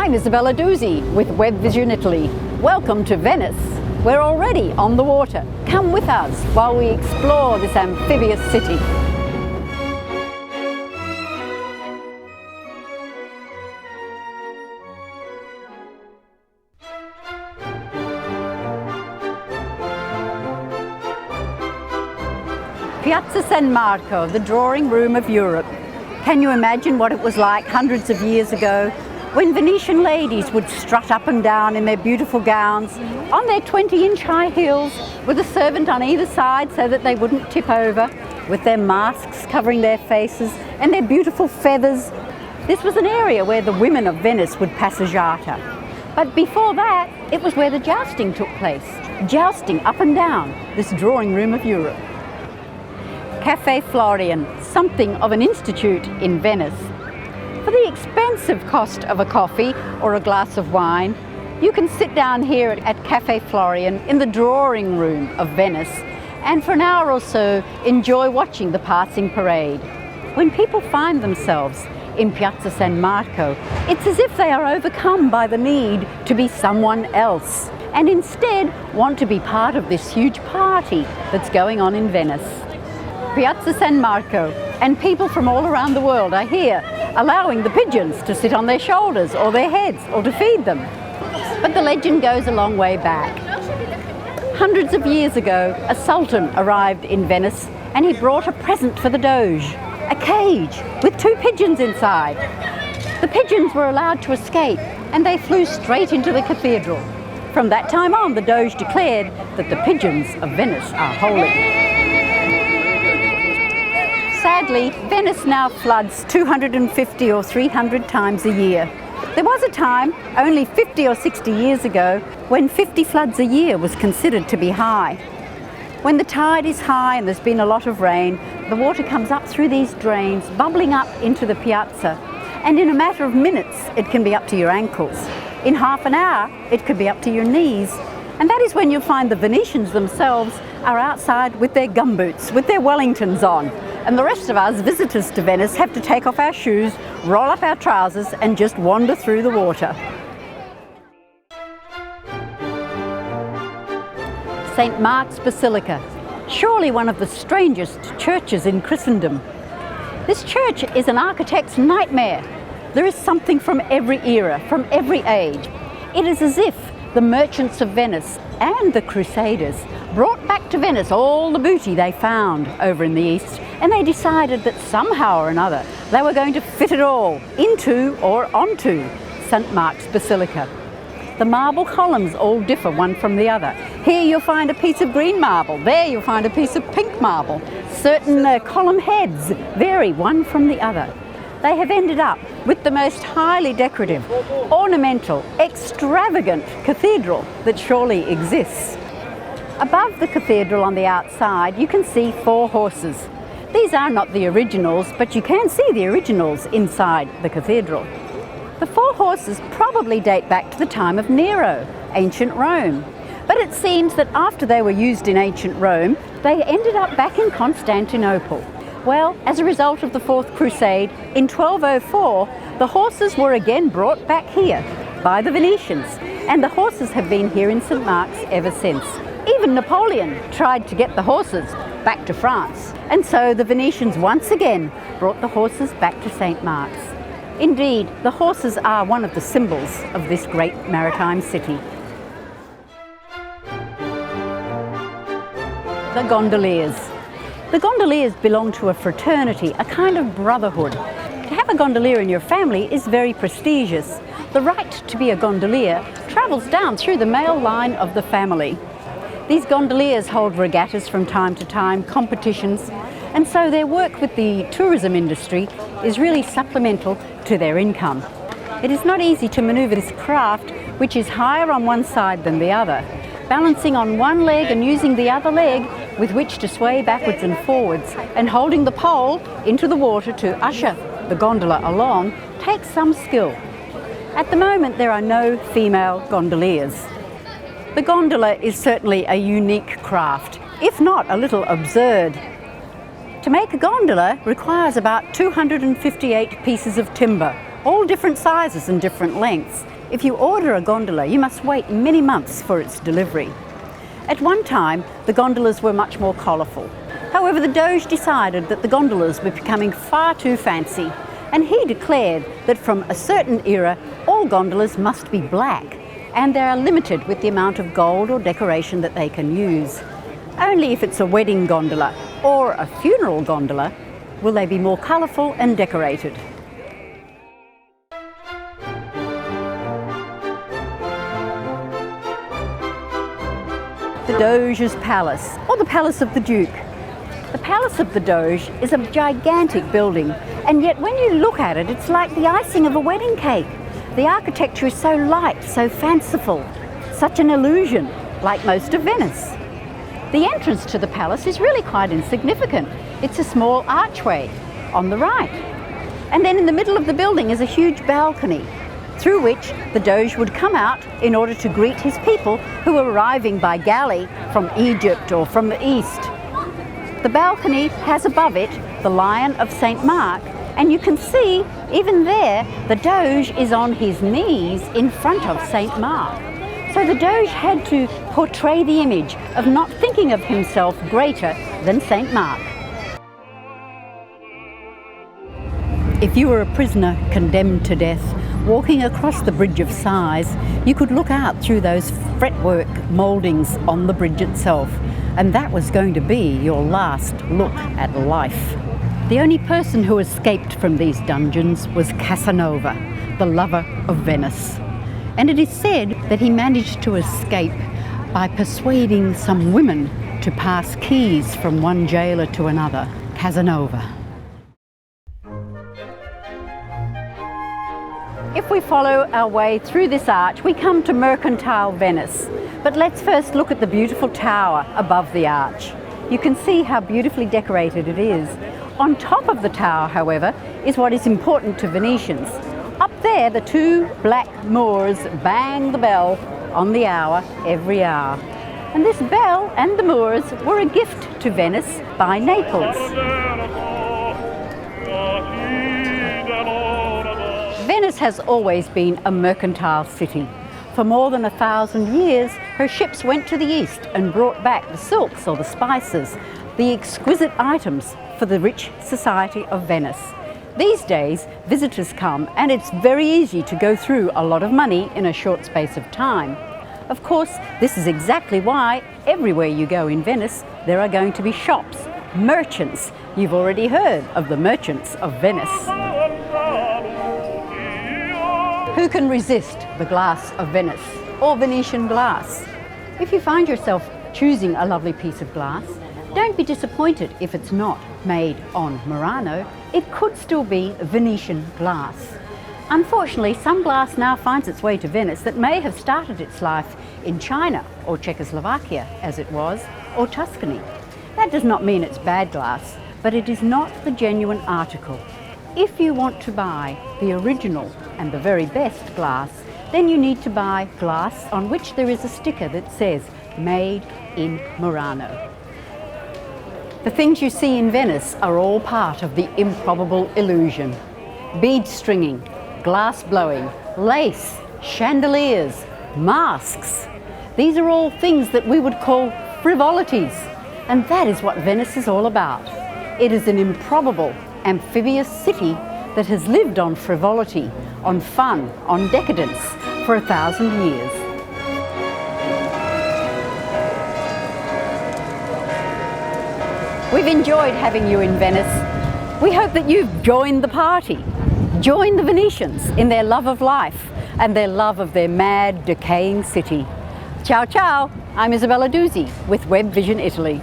I'm Isabella Dusi with Web Vision Italy. Welcome to Venice. We're already on the water. Come with us while we explore this amphibious city. Piazza San Marco, the drawing room of Europe. Can you imagine what it was like hundreds of years ago when Venetian ladies would strut up and down in their beautiful gowns on their 20-inch high heels with a servant on either side so that they wouldn't tip over, with their masks covering their faces and their beautiful feathers. This was an area where the women of Venice would passeggiata. But before that, it was where the jousting took place, jousting up and down this drawing room of Europe. Cafe Florian, something of an institute in Venice. For the expensive cost of a coffee or a glass of wine, you can sit down here at Cafe Florian in the drawing room of Venice and for an hour or so enjoy watching the passing parade. When people find themselves in Piazza San Marco, it's as if they are overcome by the need to be someone else and instead want to be part of this huge party that's going on in Venice. Piazza San Marco, and people from all around the world are here, allowing the pigeons to sit on their shoulders or their heads or to feed them. But the legend goes a long way back. Hundreds of years ago, a sultan arrived in Venice and he brought a present for the Doge, a cage with 2 pigeons inside. The pigeons were allowed to escape and they flew straight into the cathedral. From that time on, the Doge declared that the pigeons of Venice are holy. Sadly, Venice now floods 250 or 300 times a year. There was a time, only 50 or 60 years ago, when 50 floods a year was considered to be high. When the tide is high and there's been a lot of rain, the water comes up through these drains, bubbling up into the piazza, and in a matter of minutes, it can be up to your ankles. In half an hour, it could be up to your knees. And that is when you'll find the Venetians themselves are outside with their gumboots, with their Wellingtons on. And the rest of us, visitors to Venice, have to take off our shoes, roll up our trousers and just wander through the water. St. Mark's Basilica, surely one of the strangest churches in Christendom. This church is an architect's nightmare. There is something from every era, from every age. It is as if the merchants of Venice and the Crusaders brought back to Venice all the booty they found over in the East, and they decided that somehow or another they were going to fit it all into or onto St. Mark's Basilica. The marble columns all differ one from the other. Here you'll find a piece of green marble, there you'll find a piece of pink marble. Certain column heads vary one from the other. They have ended up with the most highly decorative, ornamental, extravagant cathedral that surely exists. Above the cathedral on the outside, you can see 4 horses. These are not the originals, but you can see the originals inside the cathedral. The 4 horses probably date back to the time of Nero, ancient Rome. But it seems that after they were used in ancient Rome, they ended up back in Constantinople. Well, as a result of the Fourth Crusade, in 1204, the horses were again brought back here by the Venetians, and the horses have been here in St. Mark's ever since. Even Napoleon tried to get the horses back to France, and so the Venetians once again brought the horses back to St. Mark's. Indeed, the horses are one of the symbols of this great maritime city. The gondoliers. The gondoliers belong to a fraternity, a kind of brotherhood. To have a gondolier in your family is very prestigious. The right to be a gondolier travels down through the male line of the family. These gondoliers hold regattas from time to time, competitions, and so their work with the tourism industry is really supplemental to their income. It is not easy to maneuver this craft, which is higher on one side than the other, balancing on one leg and using the other leg with which to sway backwards and forwards, and holding the pole into the water to usher the gondola along takes some skill. At the moment, there are no female gondoliers. The gondola is certainly a unique craft, if not a little absurd. To make a gondola requires about 258 pieces of timber, all different sizes and different lengths. If you order a gondola, you must wait many months for its delivery. At one time, the gondolas were much more colourful. However, the Doge decided that the gondolas were becoming far too fancy, and he declared that from a certain era, all gondolas must be black, and they are limited with the amount of gold or decoration that they can use. Only if it's a wedding gondola or a funeral gondola will they be more colourful and decorated. The Doge's Palace, or the Palace of the Duke. The Palace of the Doge is a gigantic building, and yet when you look at it, it's like the icing of a wedding cake. The architecture is so light, so fanciful, such an illusion, like most of Venice. The entrance to the palace is really quite insignificant. It's a small archway on the right. And then in the middle of the building is a huge balcony, through which the Doge would come out in order to greet his people who were arriving by galley from Egypt or from the east. The balcony has above it the Lion of St. Mark, and you can see, even there, the Doge is on his knees in front of St. Mark. So the Doge had to portray the image of not thinking of himself greater than St. Mark. If you were a prisoner condemned to death, walking across the Bridge of Sighs, you could look out through those fretwork mouldings on the bridge itself, and that was going to be your last look at life. The only person who escaped from these dungeons was Casanova, the lover of Venice. And it is said that he managed to escape by persuading some women to pass keys from one jailer to another. Casanova. If we follow our way through this arch, we come to mercantile Venice. But let's first look at the beautiful tower above the arch. You can see how beautifully decorated it is. On top of the tower, however, is what is important to Venetians. Up there, the two black Moors bang the bell on the hour every hour. And this bell and the Moors were a gift to Venice by Naples. Venice has always been a mercantile city. For more than 1,000 years, her ships went to the east and brought back the silks or the spices, the exquisite items for the rich society of Venice. These days, visitors come and it's very easy to go through a lot of money in a short space of time. Of course, this is exactly why everywhere you go in Venice, there are going to be shops, merchants. You've already heard of the merchants of Venice. Who can resist the glass of Venice or Venetian glass? If you find yourself choosing a lovely piece of glass, don't be disappointed if it's not made on Murano. It could still be Venetian glass. Unfortunately, some glass now finds its way to Venice that may have started its life in China or Czechoslovakia, as it was, or Tuscany. That does not mean it's bad glass, but it is not the genuine article. If you want to buy the original and the very best glass, then you need to buy glass on which there is a sticker that says "Made in Murano." The things you see in Venice are all part of the improbable illusion. Bead stringing, glass blowing, lace, chandeliers, masks. These are all things that we would call frivolities, and that is what Venice is all about. It is an improbable, amphibious city that has lived on frivolity, on fun, on decadence for 1,000 years. We've enjoyed having you in Venice. We hope that you've joined the party. Join the Venetians in their love of life and their love of their mad, decaying city. Ciao, ciao. I'm Isabella Dusi with Web Vision Italy.